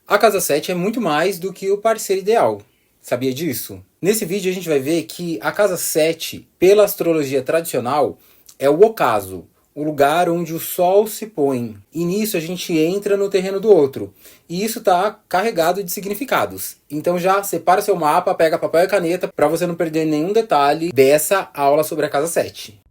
A casa 7 é muito mais do que o parceiro ideal. Sabia disso? Nesse vídeo a gente vai ver que a casa 7, pela astrologia tradicional, é o ocaso, o lugar onde o sol se põe. E nisso a gente entra no terreno do outro. E isso está carregado de significados. Então já separa seu mapa, pega papel e caneta para você não perder nenhum detalhe dessa aula sobre a casa 7.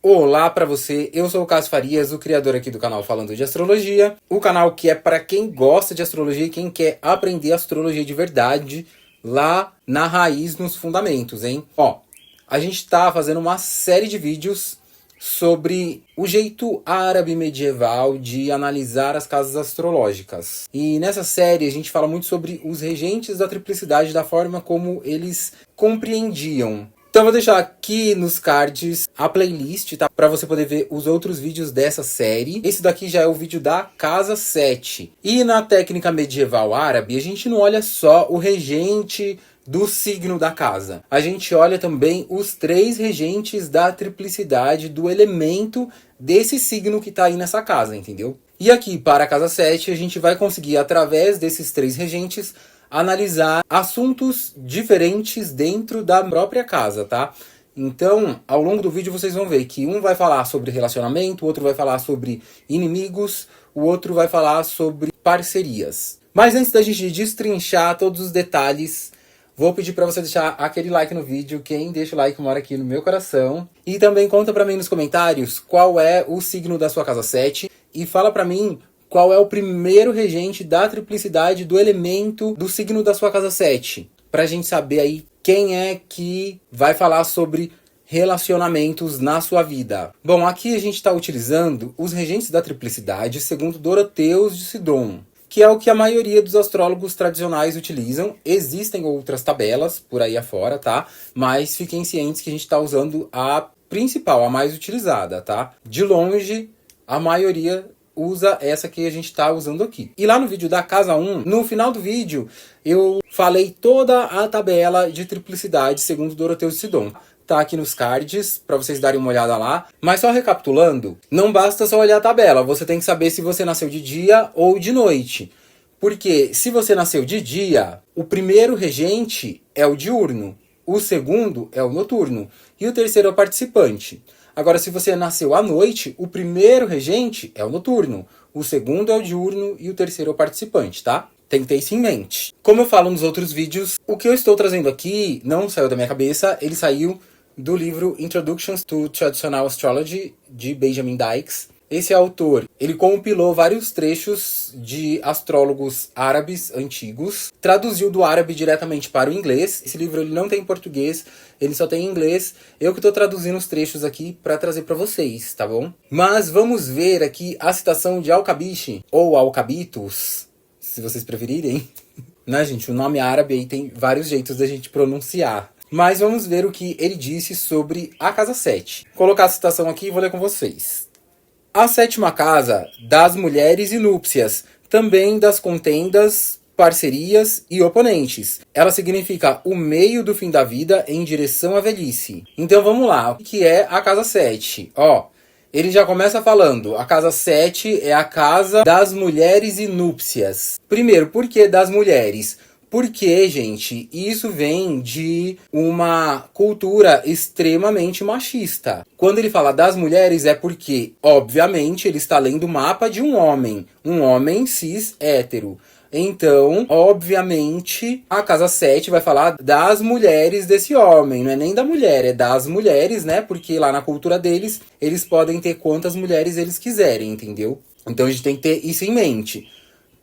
Olá para você, eu sou o Cássio Farias, o criador aqui do canal Falando de Astrologia. O canal que é para quem gosta de astrologia e quem quer aprender astrologia de verdade, lá na raiz, nos fundamentos, hein? Ó, a gente tá fazendo uma série de vídeos sobre o jeito árabe medieval de analisar as casas astrológicas. E nessa série a gente fala muito sobre os regentes da triplicidade, da forma como eles compreendiam. Então vou deixar aqui nos cards a playlist, tá? Para você poder ver os outros vídeos dessa série. Esse daqui já é o vídeo da casa 7. E na técnica medieval árabe, a gente não olha só o regente do signo da casa. A gente olha também os 3 regentes da triplicidade do elemento desse signo que tá aí nessa casa, entendeu? E aqui para a casa 7 a gente vai conseguir, através desses 3 regentes, analisar assuntos diferentes dentro da própria casa, tá? Então, ao longo do vídeo vocês vão ver que um vai falar sobre relacionamento, o outro vai falar sobre inimigos, o outro vai falar sobre parcerias. Mas antes da gente destrinchar todos os detalhes, vou pedir para você deixar aquele like no vídeo. Quem deixa o like mora aqui no meu coração. E também conta para mim nos comentários qual é o signo da sua casa 7 e fala para mim qual é o primeiro regente da triplicidade do elemento do signo da sua casa 7. Pra gente saber aí quem é que vai falar sobre relacionamentos na sua vida. Bom, aqui a gente está utilizando os regentes da triplicidade segundo Doroteus de Sidon, que é o que a maioria dos astrólogos tradicionais utilizam. Existem outras tabelas por aí afora, tá? Mas fiquem cientes que a gente está usando a principal, a mais utilizada, tá? De longe, a maioria usa essa que a gente está usando aqui. E lá no vídeo da casa 1, no final do vídeo, eu falei toda a tabela de triplicidade segundo Doroteus de Sidon. Tá aqui nos cards, para vocês darem uma olhada lá. Mas só recapitulando, não basta só olhar a tabela, você tem que saber se você nasceu de dia ou de noite. Porque se você nasceu de dia, o primeiro regente é o diurno, o segundo é o noturno e o terceiro é o participante. Agora, se você nasceu à noite, o primeiro regente é o noturno, o segundo é o diurno e o terceiro é o participante, tá? Tem que ter isso em mente. Como eu falo nos outros vídeos, o que eu estou trazendo aqui não saiu da minha cabeça, ele saiu do livro Introductions to Traditional Astrology, de Benjamin Dykes. Esse autor, ele compilou vários trechos de astrólogos árabes antigos, traduziu do árabe diretamente para o inglês. Esse livro ele não tem em português, ele só tem em inglês. Eu que estou traduzindo os trechos aqui para trazer para vocês, tá bom? Mas vamos ver aqui a citação de Al-Kabish, ou Alcabitos, se vocês preferirem. Né, gente? O nome árabe aí tem vários jeitos da gente pronunciar. Mas vamos ver o que ele disse sobre a casa 7. Vou colocar a citação aqui e vou ler com vocês. A 7ª casa das mulheres e núpcias, também das contendas, parcerias e oponentes. Ela significa o meio do fim da vida em direção à velhice. Então vamos lá, o que é a casa 7? Ó, ele já começa falando, a casa 7 é a casa das mulheres e núpcias. Primeiro, por que das mulheres? Porque, gente, isso vem de uma cultura extremamente machista. Quando ele fala das mulheres é porque, obviamente, ele está lendo o mapa de um homem cis hétero. Então, obviamente, a casa 7 vai falar das mulheres desse homem, não é nem da mulher, é das mulheres, né? Porque lá na cultura deles, eles podem ter quantas mulheres eles quiserem, entendeu? Então a gente tem que ter isso em mente.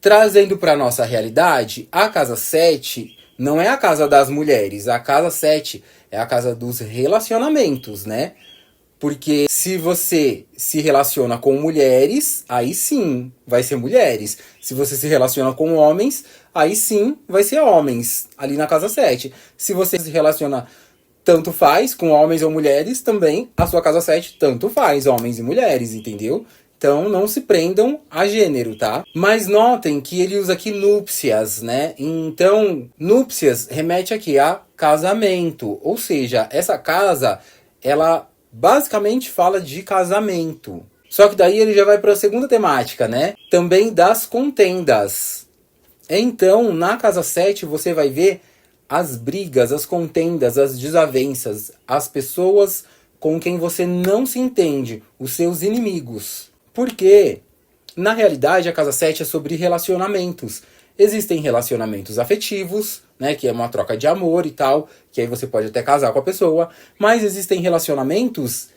Trazendo para nossa realidade, a casa 7 não é a casa das mulheres. A casa 7 é a casa dos relacionamentos, né? Porque se você se relaciona com mulheres, aí sim vai ser mulheres. Se você se relaciona com homens, aí sim vai ser homens, ali na casa 7. Se você se relaciona tanto faz com homens ou mulheres, também a sua casa 7 tanto faz homens e mulheres, entendeu? Então, não se prendam a gênero, tá? Mas notem que ele usa aqui núpcias, né? Então, núpcias remete aqui a casamento. Ou seja, essa casa, ela basicamente fala de casamento. Só que daí ele já vai para a segunda temática, né? Também das contendas. Então, na casa 7, você vai ver as brigas, as contendas, as desavenças, as pessoas com quem você não se entende, os seus inimigos. Porque, na realidade, a casa 7 é sobre relacionamentos. Existem relacionamentos afetivos, né, que é uma troca de amor e tal, que aí você pode até casar com a pessoa, mas existem relacionamentos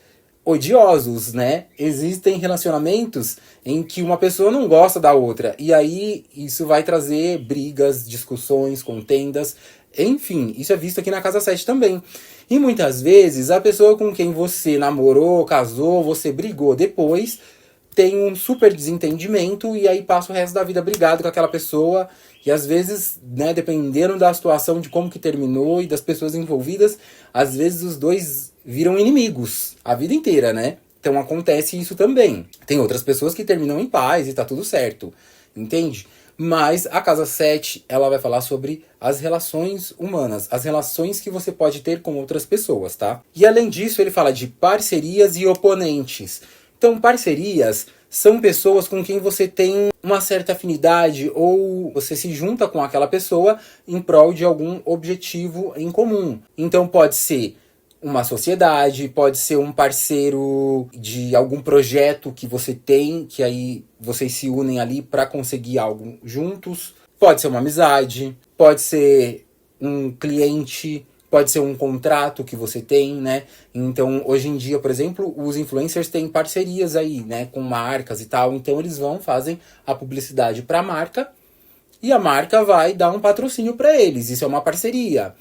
odiosos, né? Existem relacionamentos em que uma pessoa não gosta da outra, e aí isso vai trazer brigas, discussões, contendas, enfim, isso é visto aqui na casa 7 também. E muitas vezes a pessoa com quem você namorou, casou, você brigou depois, tem um super desentendimento e aí passa o resto da vida brigado com aquela pessoa. E às vezes, né, dependendo da situação, de como que terminou e das pessoas envolvidas, às vezes os dois viram inimigos a vida inteira, né? Então acontece isso também. Tem outras pessoas que terminam em paz e tá tudo certo, entende? Mas a casa 7, ela vai falar sobre as relações humanas, as relações que você pode ter com outras pessoas, tá? E além disso, ele fala de parcerias e oponentes. Então, parcerias são pessoas com quem você tem uma certa afinidade ou você se junta com aquela pessoa em prol de algum objetivo em comum. Então, pode ser uma sociedade, pode ser um parceiro de algum projeto que você tem, que aí vocês se unem ali para conseguir algo juntos. Pode ser uma amizade, pode ser um cliente, pode ser um contrato que você tem, né? Então, hoje em dia, por exemplo, os influencers têm parcerias aí, né, com marcas e tal. Então, eles fazem a publicidade para a marca e a marca vai dar um patrocínio para eles. Isso é uma parceria.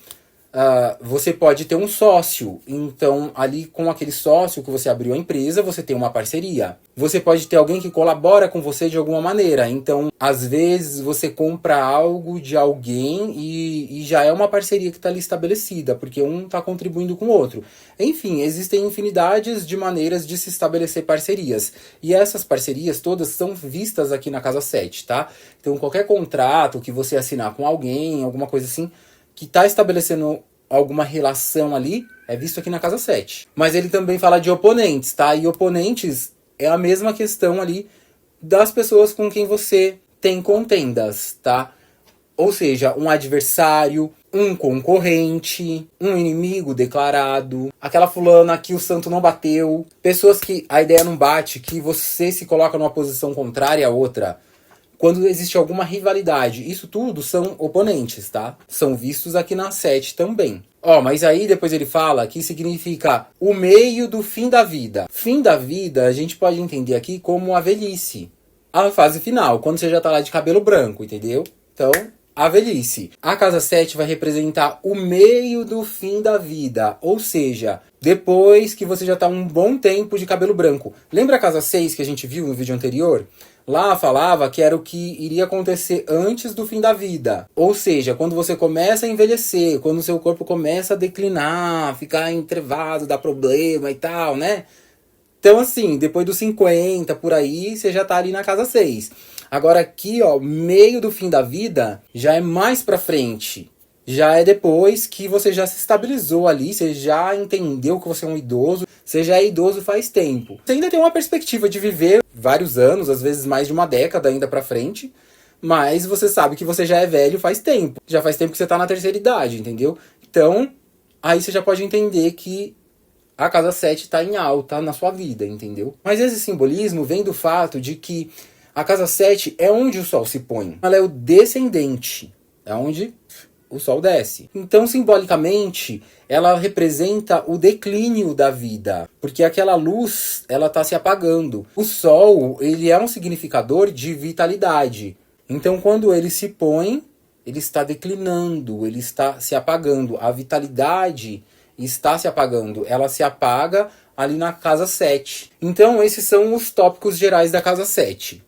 Você pode ter um sócio, então ali com aquele sócio que você abriu a empresa, você tem uma parceria. Você pode ter alguém que colabora com você de alguma maneira, então às vezes você compra algo de alguém e já é uma parceria que está ali estabelecida, porque um está contribuindo com o outro. Enfim, existem infinidades de maneiras de se estabelecer parcerias, e essas parcerias todas são vistas aqui na casa 7, tá? Então qualquer contrato que você assinar com alguém, alguma coisa assim, que está estabelecendo alguma relação ali, é visto aqui na casa 7. Mas ele também fala de oponentes, tá? E oponentes é a mesma questão ali das pessoas com quem você tem contendas, tá? Ou seja, um adversário, um concorrente, um inimigo declarado, aquela fulana que o santo não bateu, pessoas que a ideia não bate, que você se coloca numa posição contrária à outra. Quando existe alguma rivalidade, isso tudo são oponentes, tá? São vistos aqui na 7 também. Mas aí depois ele fala que significa o meio do fim da vida. Fim da vida a gente pode entender aqui como a velhice. A fase final, quando você já tá lá de cabelo branco, entendeu? Então, a velhice. A casa 7 vai representar o meio do fim da vida. Ou seja, depois que você já tá um bom tempo de cabelo branco. Lembra a casa 6 que a gente viu no vídeo anterior? Lá falava que era o que iria acontecer antes do fim da vida. Ou seja, quando você começa a envelhecer, quando o seu corpo começa a declinar, ficar entrevado, dar problema e tal, né? Então assim, depois dos 50, por aí, você já tá ali na casa 6. Agora aqui, meio do fim da vida, já é mais pra frente. Já é depois que você já se estabilizou ali, você já entendeu que você é um idoso, você já é idoso faz tempo. Você ainda tem uma perspectiva de viver vários anos, às vezes mais de uma década ainda pra frente, mas você sabe que você já é velho faz tempo. Já faz tempo que você tá na terceira idade, entendeu? Então, aí você já pode entender que a casa 7 tá em alta na sua vida, entendeu? Mas esse simbolismo vem do fato de que a casa 7 é onde o sol se põe. Ela é o descendente, é onde o sol desce. Então, simbolicamente, ela representa o declínio da vida, porque aquela luz, ela está se apagando. O sol, ele é um significador de vitalidade. Então, quando ele se põe, ele está declinando, ele está se apagando. A vitalidade está se apagando. Ela se apaga ali na casa 7. Então, esses são os tópicos gerais da casa 7.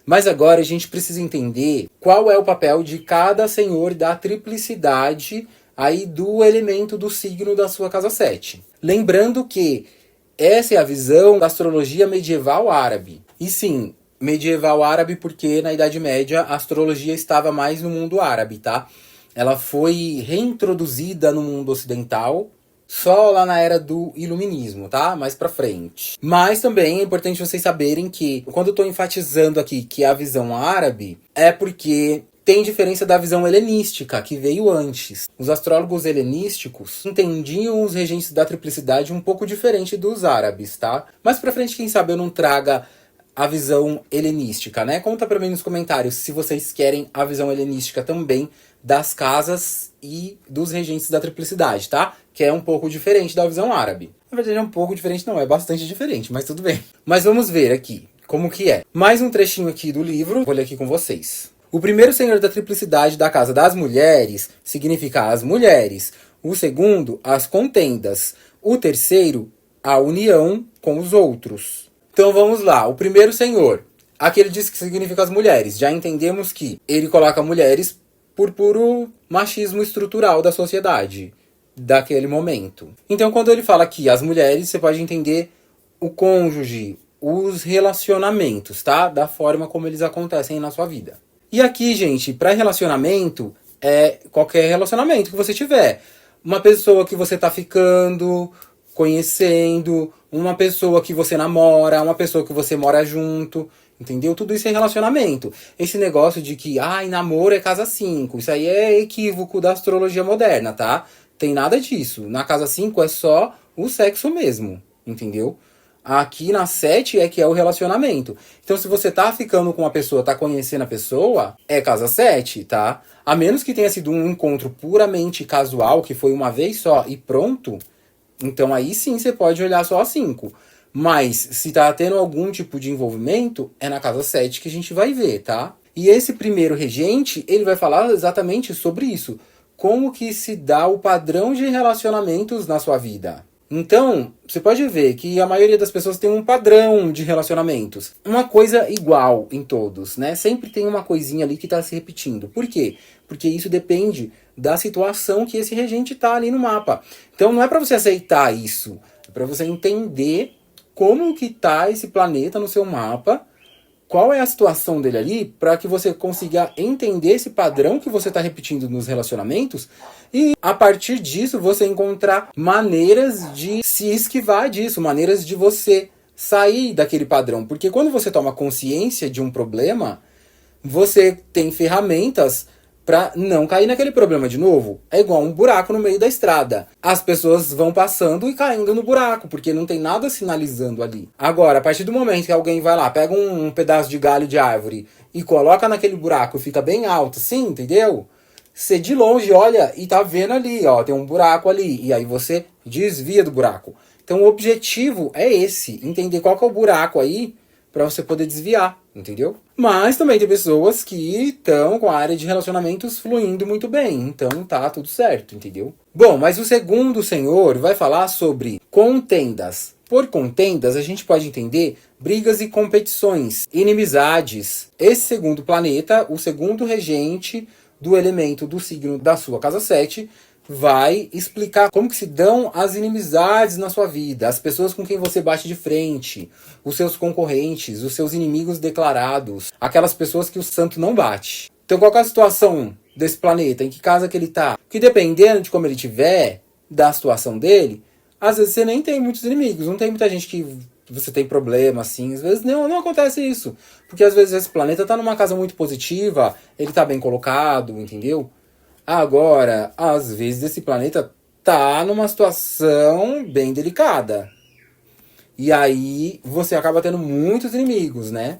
Mas agora a gente precisa entender qual é o papel de cada senhor da triplicidade aí do elemento do signo da sua casa 7. Lembrando que essa é a visão da astrologia medieval árabe. E sim, medieval árabe porque na Idade Média a astrologia estava mais no mundo árabe, tá? Ela foi reintroduzida no mundo ocidental só lá na era do iluminismo, tá? Mais pra frente. Mas também é importante vocês saberem que, quando eu tô enfatizando aqui que é a visão árabe, é porque tem diferença da visão helenística, que veio antes. Os astrólogos helenísticos entendiam os regentes da triplicidade um pouco diferente dos árabes, tá? Mais pra frente, quem sabe eu não traga a visão helenística, né? Conta pra mim nos comentários se vocês querem a visão helenística também das casas e dos regentes da triplicidade, tá? Que é um pouco diferente da visão árabe. Na verdade é um pouco diferente, não, é bastante diferente, mas tudo bem. Mas vamos ver aqui como que é. Mais um trechinho aqui do livro, vou ler aqui com vocês. O primeiro senhor da triplicidade da casa das mulheres significa as mulheres. O segundo, as contendas. O terceiro, a união com os outros. Então vamos lá. O primeiro senhor, aqui ele diz que significa as mulheres. Já entendemos que ele coloca mulheres por puro machismo estrutural da sociedade daquele momento. Então quando ele fala aqui as mulheres, você pode entender o cônjuge, os relacionamentos, tá? Da forma como eles acontecem na sua vida. E aqui, gente, para relacionamento, é qualquer relacionamento que você tiver. Uma pessoa que você tá ficando, conhecendo, uma pessoa que você namora, uma pessoa que você mora junto, entendeu? Tudo isso é relacionamento. Esse negócio de que, namoro é casa 5, isso aí é equívoco da astrologia moderna, tá? Tem nada disso. Na casa 5 é só o sexo mesmo, entendeu? Aqui na 7 é que é o relacionamento. Então, se você tá ficando com uma pessoa, tá conhecendo a pessoa, é casa 7, tá? A menos que tenha sido um encontro puramente casual, que foi uma vez só e pronto, então aí sim você pode olhar só a 5. Mas se tá tendo algum tipo de envolvimento, é na casa 7 que a gente vai ver, tá? E esse primeiro regente, ele vai falar exatamente sobre isso. Como que se dá o padrão de relacionamentos na sua vida. Então, você pode ver que a maioria das pessoas tem um padrão de relacionamentos. Uma coisa igual em todos, né? Sempre tem uma coisinha ali que está se repetindo. Por quê? Porque isso depende da situação que esse regente está ali no mapa. Então, não é para você aceitar isso. É para você entender como que está esse planeta no seu mapa, qual é a situação dele ali, para que você consiga entender esse padrão que você está repetindo nos relacionamentos e, a partir disso, você encontrar maneiras de se esquivar disso, maneiras de você sair daquele padrão. Porque quando você toma consciência de um problema, você tem ferramentas para não cair naquele problema de novo. É igual um buraco no meio da estrada. As pessoas vão passando e caindo no buraco, porque não tem nada sinalizando ali. Agora, a partir do momento que alguém vai lá, pega um pedaço de galho de árvore e coloca naquele buraco e fica bem alto, assim, entendeu? Você de longe olha e tá vendo ali, ó, tem um buraco ali. E aí você desvia do buraco. Então o objetivo é esse, entender qual que é o buraco aí, para você poder desviar, entendeu? Mas também tem pessoas que estão com a área de relacionamentos fluindo muito bem, então tá tudo certo, entendeu? Bom, mas o segundo senhor vai falar sobre contendas. Por contendas, a gente pode entender brigas e competições, inimizades. Esse segundo planeta, o segundo regente do elemento do signo da sua casa 7, vai explicar como que se dão as inimizades na sua vida, as pessoas com quem você bate de frente, os seus concorrentes, os seus inimigos declarados, aquelas pessoas que o santo não bate. Então qual é a situação desse planeta, em que casa que ele tá? Que dependendo de como ele tiver, da situação dele, às vezes você nem tem muitos inimigos, não tem muita gente que você tem problema, assim, às vezes não acontece isso, porque às vezes esse planeta tá numa casa muito positiva, ele tá bem colocado, entendeu? Agora, às vezes esse planeta tá numa situação bem delicada. E aí você acaba tendo muitos inimigos, né?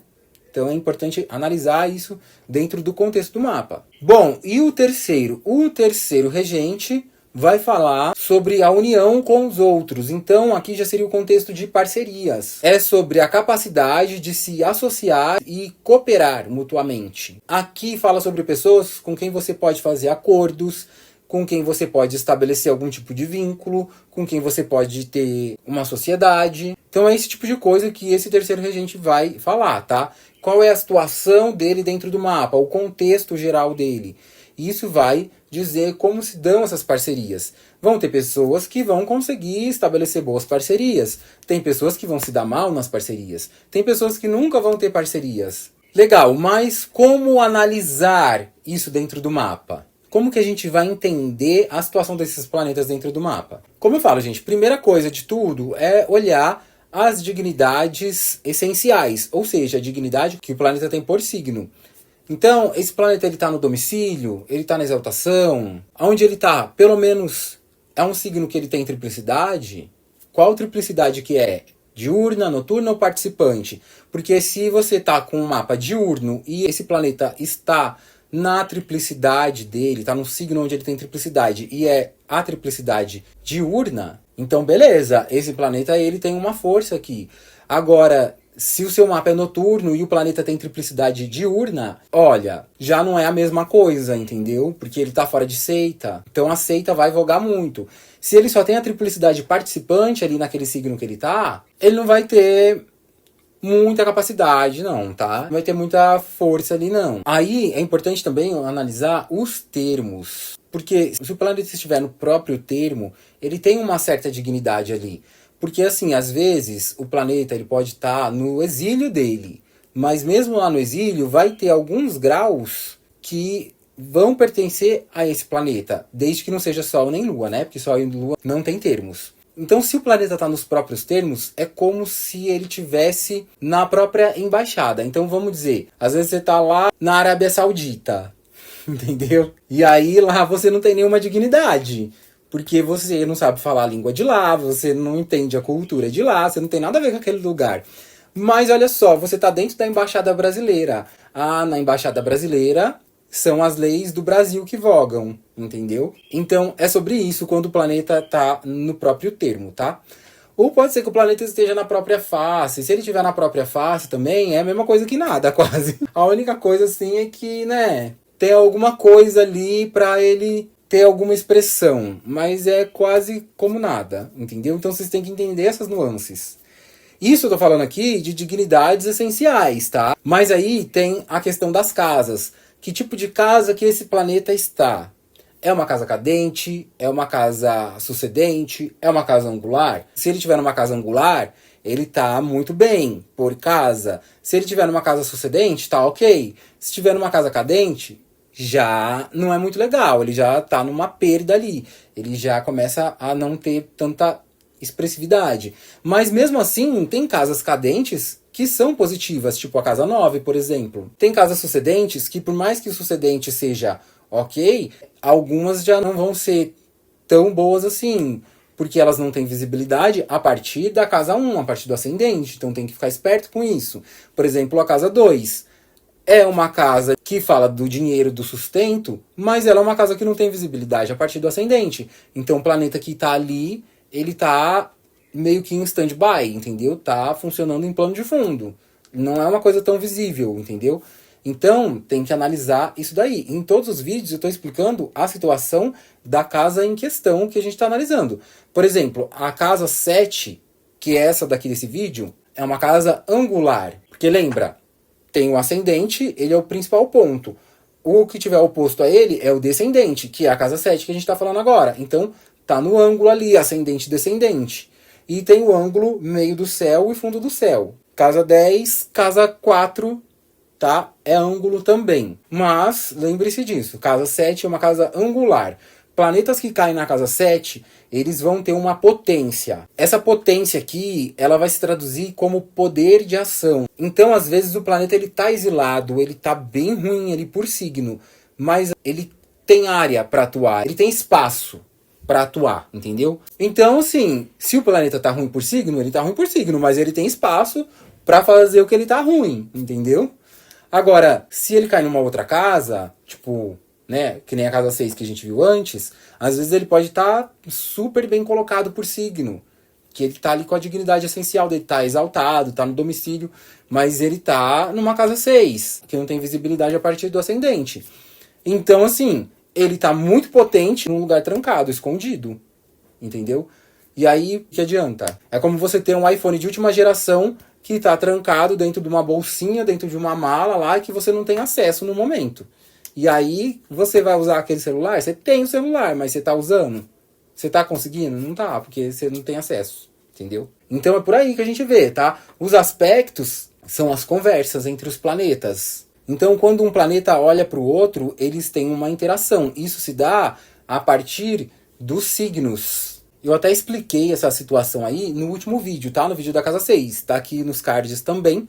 Então é importante analisar isso dentro do contexto do mapa. Bom, e o terceiro? O terceiro regente vai falar sobre a união com os outros. Então aqui já seria o contexto de parcerias. É sobre a capacidade de se associar e cooperar mutuamente. Aqui fala sobre pessoas com quem você pode fazer acordos, com quem você pode estabelecer algum tipo de vínculo, com quem você pode ter uma sociedade. Então é esse tipo de coisa que esse terceiro regente vai falar, tá? Qual é a situação dele dentro do mapa, o contexto geral dele. Isso vai dizer como se dão essas parcerias. Vão ter pessoas que vão conseguir estabelecer boas parcerias. Tem pessoas que vão se dar mal nas parcerias. Tem pessoas que nunca vão ter parcerias. Legal, mas como analisar isso dentro do mapa? Como que a gente vai entender a situação desses planetas dentro do mapa? Como eu falo, gente, primeira coisa de tudo é olhar as dignidades essenciais, ou seja, a dignidade que o planeta tem por signo. Então, esse planeta ele tá no domicílio, ele tá na exaltação, onde ele tá, pelo menos é um signo que ele tem triplicidade. Qual triplicidade que é? Diurna, noturna ou participante? Porque se você tá com um mapa diurno e esse planeta está na triplicidade dele, tá num signo onde ele tem triplicidade e é a triplicidade diurna, então beleza, esse planeta ele tem uma força aqui. Agora, se o seu mapa é noturno e o planeta tem triplicidade diurna, olha, já não é a mesma coisa, entendeu? Porque ele tá fora de seita, então a seita vai vogar muito. Se ele só tem a triplicidade participante ali naquele signo que ele não vai ter muita capacidade, não, tá? Não vai ter muita força ali, não. Aí é importante também analisar os termos. Porque se o planeta estiver no próprio termo, ele tem uma certa dignidade ali. Porque, assim, às vezes o planeta ele pode estar no exílio dele. Mas mesmo lá no exílio, vai ter alguns graus que vão pertencer a esse planeta. Desde que não seja Sol nem Lua, né? Porque Sol e Lua não tem termos. Então, se o planeta está nos próprios termos, é como se ele tivesse na própria embaixada. Então, vamos dizer, às vezes você está lá na Arábia Saudita, entendeu? E aí lá você não tem nenhuma dignidade, porque você não sabe falar a língua de lá, você não entende a cultura de lá, você não tem nada a ver com aquele lugar. Mas olha só, você está dentro da Embaixada Brasileira. Ah, na Embaixada Brasileira são as leis do Brasil que vogam, entendeu? Então, é sobre isso quando o planeta tá no próprio termo, tá? Ou pode ser que o planeta esteja na própria face. Se ele estiver na própria face também, é a mesma coisa que nada, quase. A única coisa, assim, é que, né, tem alguma coisa ali pra ele ter alguma expressão. Mas é quase como nada, entendeu? Então, vocês têm que entender essas nuances. Isso eu tô falando aqui de dignidades essenciais, tá? Mas aí tem a questão das casas. Que tipo de casa que esse planeta está? É uma casa cadente? É uma casa sucedente? É uma casa angular? Se ele tiver numa casa angular, ele tá muito bem por casa. Se ele tiver numa casa sucedente, tá ok. Se tiver numa casa cadente, já não é muito legal. Ele já tá numa perda ali. Ele já começa a não ter tanta expressividade. Mas mesmo assim, tem casas cadentes que são positivas, tipo a casa 9, por exemplo. Tem casas sucedentes que, por mais que o sucedente seja ok, algumas já não vão ser tão boas assim, porque elas não têm visibilidade a partir da casa 1, a partir do ascendente, então tem que ficar esperto com isso. Por exemplo, a casa 2 é uma casa que fala do dinheiro, do sustento, mas ela é uma casa que não tem visibilidade a partir do ascendente. Então o planeta que está ali, ele está meio que em stand-by, entendeu? Tá funcionando em plano de fundo. Não é uma coisa tão visível, entendeu? Então, tem que analisar isso daí. Em todos os vídeos eu estou explicando a situação da casa em questão que a gente está analisando. Por exemplo, a casa 7, que é essa daqui desse vídeo, é uma casa angular. Porque lembra, tem o ascendente, ele é o principal ponto. O que tiver oposto a ele é o descendente, que é a casa 7 que a gente está falando agora. Então, tá no ângulo ali, ascendente e descendente. E tem o ângulo meio do céu e fundo do céu. Casa 10, casa 4, tá? É ângulo também. Mas, lembre-se disso, casa 7 é uma casa angular. Planetas que caem na casa 7, eles vão ter uma potência. Essa potência aqui, ela vai se traduzir como poder de ação. Então, às vezes, o planeta ele tá exilado, ele tá bem ruim ali por signo, mas ele tem área para atuar, ele tem espaço para atuar, entendeu? Então, assim, se o planeta tá ruim por signo, ele tá ruim por signo, mas ele tem espaço para fazer o que ele tá ruim, entendeu? Agora, se ele cai numa outra casa, tipo, né, que nem a casa 6 que a gente viu antes, às vezes ele pode estar super bem colocado por signo, que ele tá ali com a dignidade essencial dele, tá exaltado, tá no domicílio, mas ele tá numa casa 6, que não tem visibilidade a partir do ascendente. Então, assim, ele tá muito potente num lugar trancado, escondido, entendeu? E aí, o que adianta? É como você ter um iPhone de última geração que tá trancado dentro de uma bolsinha, dentro de uma mala lá, que você não tem acesso no momento. E aí, você vai usar aquele celular? Você tem o celular, mas você tá usando? Você tá conseguindo? Não tá, porque você não tem acesso, entendeu? Então é por aí que a gente vê, tá? Os aspectos são as conversas entre os planetas. Então, quando um planeta olha para o outro, eles têm uma interação. Isso se dá a partir dos signos. Eu até expliquei essa situação aí no último vídeo, tá? No vídeo da casa 6. Tá aqui nos cards também,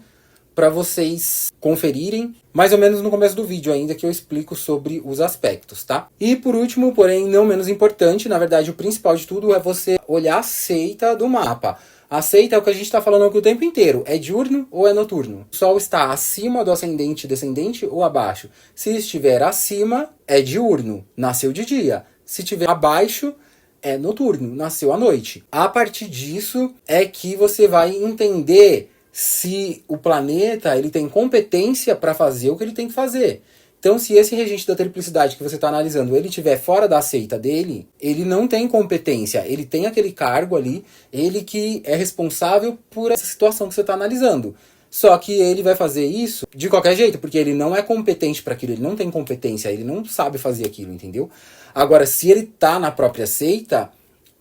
para vocês conferirem, mais ou menos no começo do vídeo ainda, que eu explico sobre os aspectos, tá? E por último, porém não menos importante, na verdade o principal de tudo é você olhar a seita do mapa. A seita é o que a gente está falando aqui o tempo inteiro. É diurno ou é noturno? O Sol está acima do ascendente e descendente ou abaixo? Se estiver acima, é diurno, nasceu de dia. Se estiver abaixo, é noturno, nasceu à noite. A partir disso é que você vai entender se o planeta ele tem competência para fazer o que ele tem que fazer. Então, se esse regente da triplicidade que você está analisando, ele estiver fora da seita dele, ele não tem competência, ele tem aquele cargo ali, ele que é responsável por essa situação que você está analisando. Só que ele vai fazer isso de qualquer jeito, porque ele não é competente para aquilo, ele não tem competência, ele não sabe fazer aquilo, entendeu? Agora, se ele está na própria seita,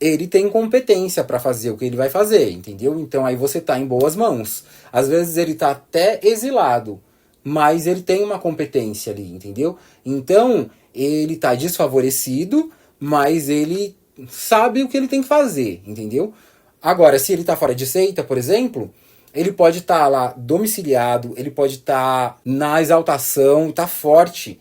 ele tem competência para fazer o que ele vai fazer, entendeu? Então aí você está em boas mãos. Às vezes ele está até exilado, mas ele tem uma competência ali, entendeu? Então, ele está desfavorecido, mas ele sabe o que ele tem que fazer, entendeu? Agora, se ele está fora de seita, por exemplo, ele pode estar lá domiciliado, ele pode estar na exaltação, tá forte,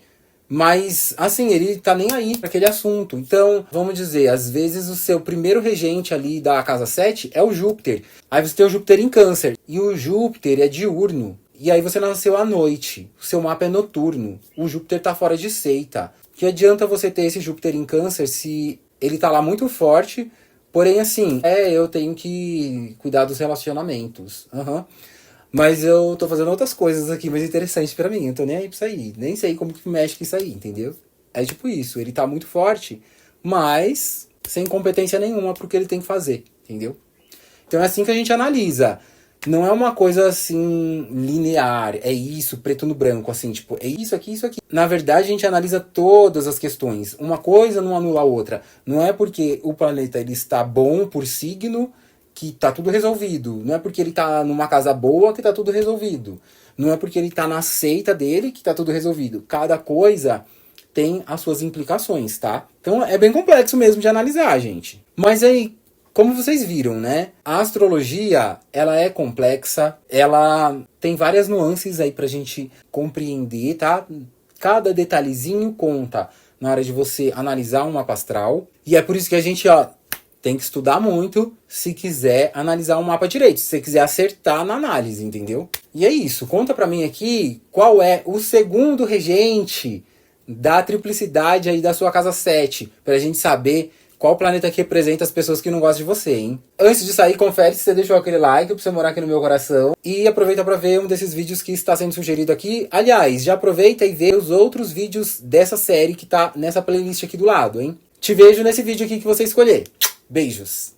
mas, assim, ele tá nem aí para aquele assunto. Então, vamos dizer, às vezes o seu primeiro regente ali da casa 7 é o Júpiter. Aí você tem o Júpiter em Câncer, e o Júpiter é diurno. E aí você nasceu à noite, o seu mapa é noturno, o Júpiter tá fora de seita. Que adianta você ter esse Júpiter em Câncer se ele tá lá muito forte, porém assim, eu tenho que cuidar dos relacionamentos. Mas eu tô fazendo outras coisas aqui mais interessantes pra mim, eu tô nem aí pra isso aí, nem sei como que mexe com isso aí, entendeu? É tipo isso, ele tá muito forte, mas sem competência nenhuma pro que ele tem que fazer, entendeu? Então é assim que a gente analisa. Não é uma coisa assim linear, é isso, preto no branco, assim, tipo, é isso aqui, isso aqui. Na verdade, a gente analisa todas as questões. Uma coisa não anula a outra. Não é porque o planeta ele está bom por signo que tá tudo resolvido. Não é porque ele tá numa casa boa que tá tudo resolvido. Não é porque ele tá na seita dele que tá tudo resolvido. Cada coisa tem as suas implicações, tá? Então é bem complexo mesmo de analisar, gente. Mas aí, como vocês viram, né? A astrologia, ela é complexa, ela tem várias nuances aí pra gente compreender, tá? Cada detalhezinho conta na hora de você analisar um mapa astral. E é por isso que a gente, tem que estudar muito se quiser analisar um mapa direito, se você quiser acertar na análise, entendeu? E é isso, conta pra mim aqui qual é o segundo regente da triplicidade aí da sua casa 7, pra gente saber qual planeta que representa as pessoas que não gostam de você, hein? Antes de sair, confere se você deixou aquele like pra você morar aqui no meu coração. E aproveita pra ver um desses vídeos que está sendo sugerido aqui. Aliás, já aproveita e vê os outros vídeos dessa série que tá nessa playlist aqui do lado, hein? Te vejo nesse vídeo aqui que você escolher. Beijos!